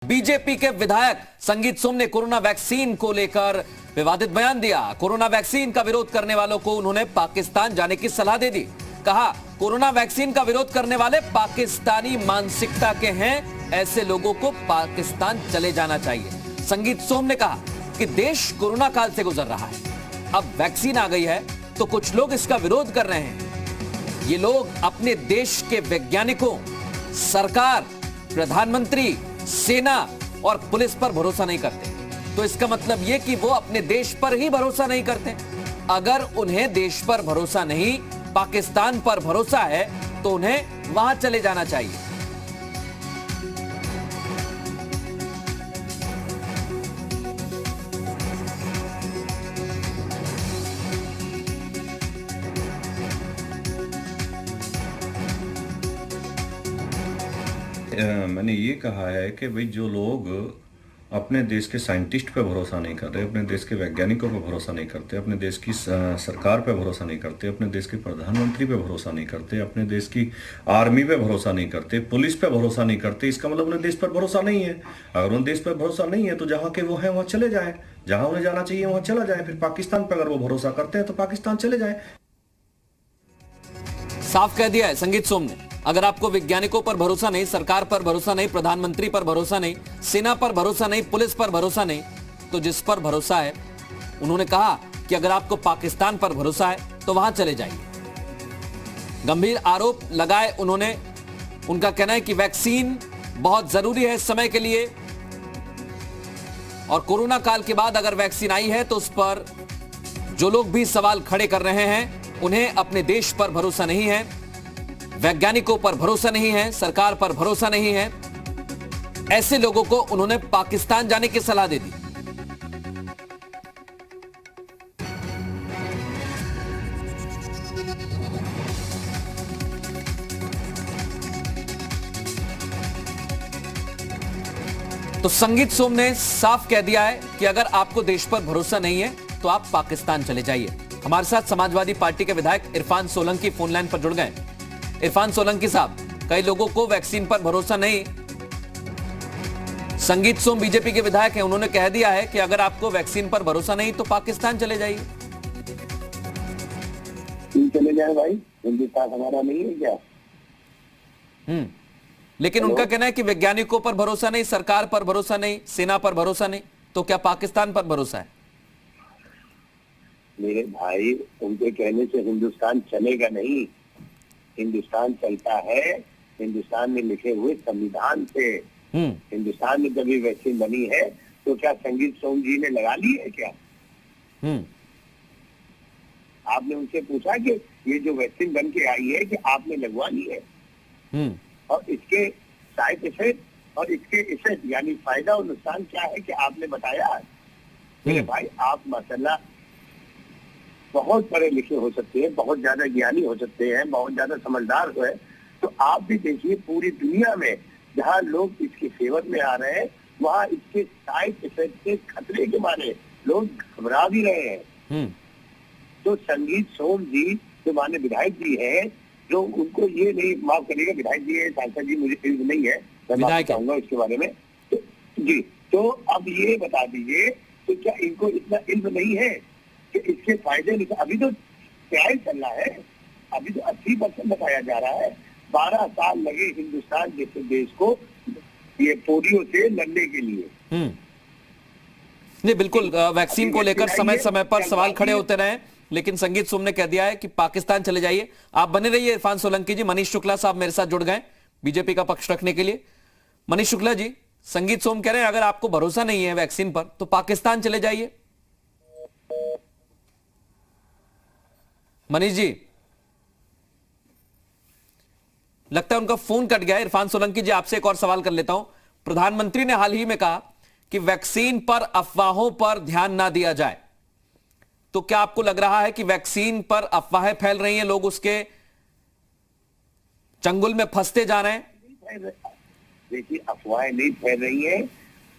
BJP के विधायक संगीत सोम ने कोरोना वैक्सीन को लेकर विवादित बयान दिया। कोरोना वैक्सीन का विरोध करने वालों को उन्होंने पाकिस्तान जाने की सलाह दे दी। कहा, कोरोना वैक्सीन का विरोध करने वाले पाकिस्तानी मानसिकता के हैं, ऐसे लोगों को पाकिस्तान चले जाना चाहिए। संगीत सोम ने कहा कि देश कोरोना काल से गुजर रहा है, अब वैक्सीन आ गई है तो कुछ लोग इसका विरोध कर रहे हैं। ये लोग अपने देश के वैज्ञानिकों, सरकार, प्रधानमंत्री, सेना और पुलिस पर भरोसा नहीं करते। तो इसका मतलब यह कि वो अपने देश पर ही भरोसा नहीं करते। अगर उन्हें देश पर भरोसा नहीं, पाकिस्तान पर भरोसा है, तो उन्हें वहां चले जाना चाहिए। मैंने ये कहा है कि भाई जो लोग अपने देश के साइंटिस्ट पे भरोसा नहीं कर रहे, अपने देश के वैज्ञानिकों पे भरोसा नहीं करते, अपने देश की सरकार पे भरोसा नहीं करते, अपने देश के प्रधानमंत्री पे भरोसा नहीं करते, अपने देश की आर्मी पे भरोसा नहीं करते, पुलिस पे भरोसा नहीं करते, इसका मतलब उन्हें देश पर भरोसा नहीं है। अगर उन्हें देश पर भरोसा नहीं है तो जहाँ के वो हैं वहाँ चले जाए, जहाँ उन्हें जाना चाहिए वहाँ चला जाए। फिर पाकिस्तान पर अगर वो भरोसा करते हैं तो पाकिस्तान चले जाए। साफ कह दिया है संगीत सोम ने, अगर आपको वैज्ञानिकों पर भरोसा नहीं, सरकार पर भरोसा नहीं, प्रधानमंत्री पर भरोसा नहीं, सेना पर भरोसा नहीं, पुलिस पर भरोसा नहीं, तो जिस पर भरोसा है, उन्होंने कहा कि अगर आपको पाकिस्तान पर भरोसा है तो वहां चले जाइए। गंभीर आरोप लगाए उन्होंने। उनका कहना है कि वैक्सीन बहुत जरूरी है इस समय के लिए, और कोरोना काल के बाद अगर वैक्सीन आई है तो उस पर जो लोग भी सवाल खड़े कर रहे हैं, उन्हें अपने देश पर भरोसा नहीं है, वैज्ञानिकों पर भरोसा नहीं है, सरकार पर भरोसा नहीं है। ऐसे लोगों को उन्होंने पाकिस्तान जाने की सलाह दे दी। तो संगीत सोम ने साफ कह दिया है कि अगर आपको देश पर भरोसा नहीं है तो आप पाकिस्तान चले जाइए। हमारे साथ समाजवादी पार्टी के विधायक इरफान सोलंकी फोन लाइन पर जुड़ गए। इरफान सोलंकी साहब, कई लोगों को वैक्सीन पर भरोसा नहीं। संगीत सोम बीजेपी के विधायक हैं, उन्होंने कह दिया है कि अगर आपको वैक्सीन पर भरोसा नहीं तो पाकिस्तान चले जाइए। चले जाए भाई, हिंदुस्तान हमारा नहीं है क्या? लेकिन उनका कहना है कि वैज्ञानिकों पर भरोसा नहीं, सरकार पर भरोसा नहीं, सेना पर भरोसा नहीं, तो क्या पाकिस्तान पर भरोसा है? मेरे भाई, उनके कहने से हिंदुस्तान चलेगा नहीं। हिंदुस्तान चलता है हिंदुस्तान में लिखे हुए संविधान से। हिंदुस्तान में जब ये वैक्सीन बनी है तो क्या संगीत सोम जी ने लगा ली है क्या? आपने उनसे पूछा कि ये जो वैक्सीन बन के आई है कि आपने लगवा ली है? और इसके साइड इफेक्ट और इसके इफेक्ट यानी फायदा और नुकसान क्या है कि आपने बताया? मेरे भाई, आप माशाल्लाह बहुत पढ़े लिखे हो सकते हैं, बहुत ज्यादा ज्ञानी हो सकते हैं, बहुत ज्यादा समझदार है, तो आप भी देखिए पूरी दुनिया में जहाँ लोग इसकी सेवत में आ रहे हैं, वहाँ इसके साइड इफेक्ट के खतरे के मारे लोग घबरा भी रहे हैं। तो संगीत सोम जी जो माननीय विधायक जी हैं, जो उनको ये नहीं, माफ करिएगा विधायक जी है, सांसद जी मुझे इल्म नहीं है, मैं माफ चाहूंगा इसके बारे में। तो जी, तो अब ये बता दीजिए, तो क्या इनको इतना इल्म नहीं है कि इसके फायदे नहीं? अभी तो ट्रायल चल रहा है, अभी तो 80% बताया जा रहा है। 12 साल लगे हिंदुस्तान जैसे देश को ये पोलियो से लड़ने के लिए। नहीं, बिल्कुल, वैक्सीन को लेकर समय समय पर सवाल खड़े होते रहे, लेकिन संगीत सोम ने कह दिया है कि पाकिस्तान चले जाइए। आप बने रहिए इरफान सोलंकी जी। मनीष शुक्ला साहब मेरे साथ जुड़ गए बीजेपी का पक्ष रखने के लिए। मनीष शुक्ला जी, संगीत सोम कह रहे हैं अगर आपको भरोसा नहीं है वैक्सीन पर तो पाकिस्तान चले जाइए। मनीष जी, लगता है उनका फोन कट गया है। इरफान सोलंकी जी, आपसे एक और सवाल कर लेता हूं। प्रधानमंत्री ने हाल ही में कहा कि वैक्सीन पर अफवाहों पर ध्यान ना दिया जाए, तो क्या आपको लग रहा है कि वैक्सीन पर अफवाहें फैल रही हैं, लोग उसके चंगुल में फंसते जा रहे हैं? देखिए, अफवाहें नहीं फैल रही हैं,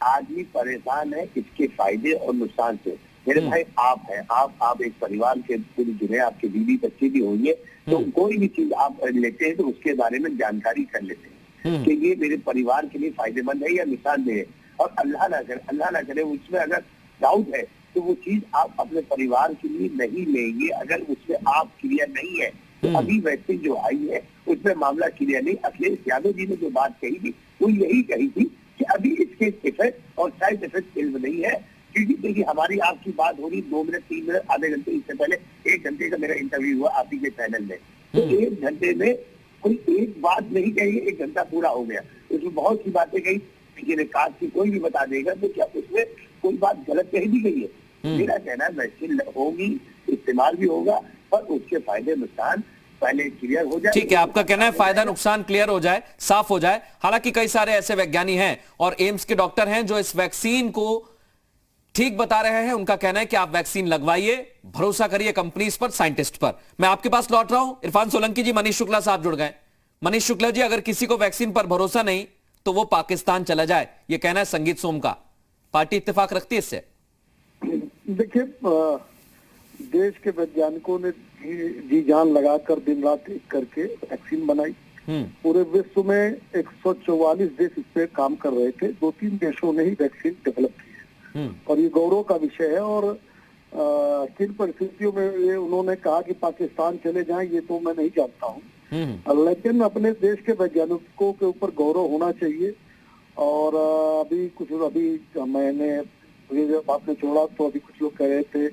आदमी परेशान है इसके फायदे और नुकसान से। मेरे भाई, आप हैं, आप एक परिवार के पूरी दुनिया, आपके बीवी बच्चे भी होंगे, तो कोई भी चीज आप लेते हैं तो उसके बारे में जानकारी कर लेते हैं। कि ये मेरे परिवार के लिए फायदेमंद है या निशानदेह है। और अल्लाह ना करे उसमें अगर डाउट है तो वो चीज आप अपने परिवार के लिए नहीं लेंगे। अगर उसमें आप क्लियर नहीं है तो अभी वैक्सीन जो आई है उसमें मामला क्लियर नहीं। अखिलेश यादव जी ने जो बात कही थी वो यही कही थी कि अभी इसके इफेक्ट और साइड इफेक्ट इल्म नहीं है। क्योंकि देखिए हमारी आपकी बात हो रही 2 मिनट 3 मिनट आधे घंटे, इससे पहले 1 घंटे का मेरा इंटरव्यू हुआ आप ही के चैनल में। तो 1 घंटे में कोई एक बात नहीं कही, 1 घंटा पूरा हो गया। उसमें बहुत सी बातें कही, किसी कहा कि कोई भी बता देगा तो क्या उसमें कोई बात गलत कही भी गई है। मेरा कहना है वैक्सीन होगी, इस्तेमाल भी होगा, पर उसके फायदे नुकसान पहले क्लियर हो जाए। ठीक है, आपका कहना है फायदा नुकसान क्लियर हो जाए, साफ हो जाए। हालांकि कई सारे ऐसे वैज्ञानिक हैं और एम्स के डॉक्टर हैं जो इस वैक्सीन को ठीक बता रहे हैं। उनका कहना है कि आप वैक्सीन लगवाइए, भरोसा करिए कंपनीज पर, साइंटिस्ट पर। मैं आपके पास लौट रहा हूं। इरफान सोलंकी जी, मनीष शुक्ला साहब जुड़ गए। मनीष शुक्ला जी, अगर किसी को वैक्सीन पर भरोसा नहीं तो वो पाकिस्तान चला जाए, ये कहना है संगीत सोम का। पार्टी इत्तेफाक रखती है इससे? देखिए, देश के वैज्ञानिकों ने जी जान लगाकर दिन रात एक करके वैक्सीन बनाई। पूरे विश्व में 144 देश इस पे काम कर रहे थे। 2-3 देशों ने ही वैक्सीन डेवलप की है और ये गौरव का विषय है। और किन परिस्थितियों में ये उन्होंने कहा कि पाकिस्तान चले जाएं, ये तो मैं नहीं जानता हूँ, लेकिन अपने देश के वैज्ञानिकों के ऊपर गौरव होना चाहिए। और अभी मैंने जब आपने छोड़ा तो अभी कुछ लोग कह रहे थे,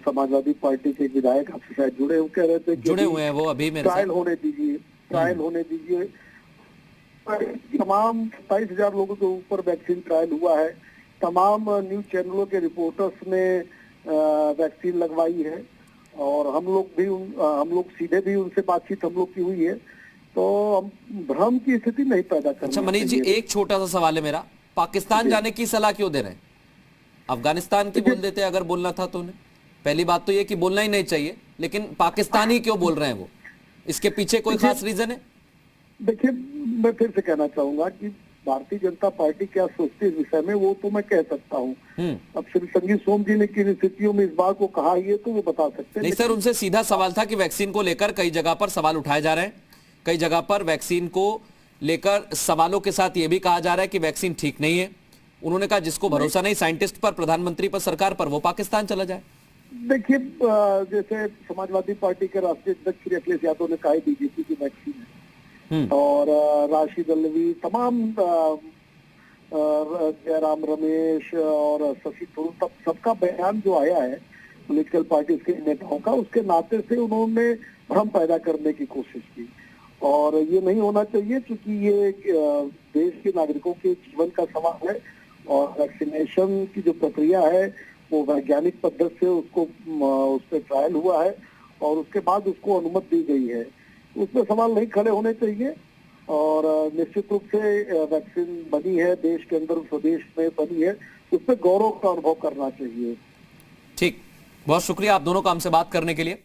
समाजवादी पार्टी के विधायक आपसे शायद जुड़े, वो कह रहे थे कि जुड़े हुए हैं वो अभी मेरे ट्रायल होने दीजिए, ट्रायल होने दीजिए। तमाम 27,000 लोगों के ऊपर वैक्सीन ट्रायल हुआ है। तमाम न्यूज चैनलों के रिपोर्टर्स ने वैक्सीन लगवाई है और हम लोग सीधे भी उनसे बातचीत हम लोग की हुई है। तो हम भ्रम की स्थिति नहीं पैदा करना। अच्छा मनीष जी, एक छोटा सा सवाल है मेरा, पाकिस्तान जाने की सलाह क्यों दे रहे हैं? अफगानिस्तान की बोल देते अगर बोलना था तो उन्हें। पहली बात तो ये कि बोलना ही नहीं चाहिए, लेकिन पाकिस्तान ही क्यों बोल रहे हैं वो? इसके पीछे कोई खास रीजन है? देखिए, मैं फिर से कहना चाहूंगा कि भारतीय जनता पार्टी क्या सोचती है इस विषय में, वो तो मैं कह सकता हूँ। अब श्री संगीत सोम जी ने किन स्थितियों में इस बात को कहा ये तो वो बता सकते हैं। नहीं सर, उनसे सीधा सवाल था कि वैक्सीन को लेकर कई जगह पर सवाल उठाए जा रहे हैं। कई जगह पर वैक्सीन को लेकर सवालों के साथ ये भी कहा जा रहा है कि वैक्सीन ठीक नहीं है। उन्होंने कहा जिसको भरोसा नहीं साइंटिस्ट पर, प्रधानमंत्री पर, सरकार पर, वो पाकिस्तान चला जाए। देखिए, जैसे समाजवादी पार्टी के राष्ट्रीय अध्यक्ष श्री अखिलेश यादव ने कहा बीजेपी की वैक्सीन है और राशिद अल्वी, तमाम जयराम रमेश और शशि थरूर, सबका बयान जो आया है पॉलिटिकल पार्टी के नेताओं का, उसके नाते से उन्होंने भ्रम पैदा करने की कोशिश की। और ये नहीं होना चाहिए क्योंकि ये देश के नागरिकों के जीवन का सवाल है और वैक्सीनेशन की जो प्रक्रिया है वो वैज्ञानिक पद्धति से उस पर ट्रायल हुआ है और उसके बाद उसको अनुमति दी गई है। उसमें सवाल नहीं खड़े होने चाहिए। और निश्चित रूप से वैक्सीन बनी है देश के अंदर, स्वदेश में बनी है, उस पर गौरव का अनुभव करना चाहिए। ठीक, बहुत शुक्रिया आप दोनों का हमसे बात करने के लिए।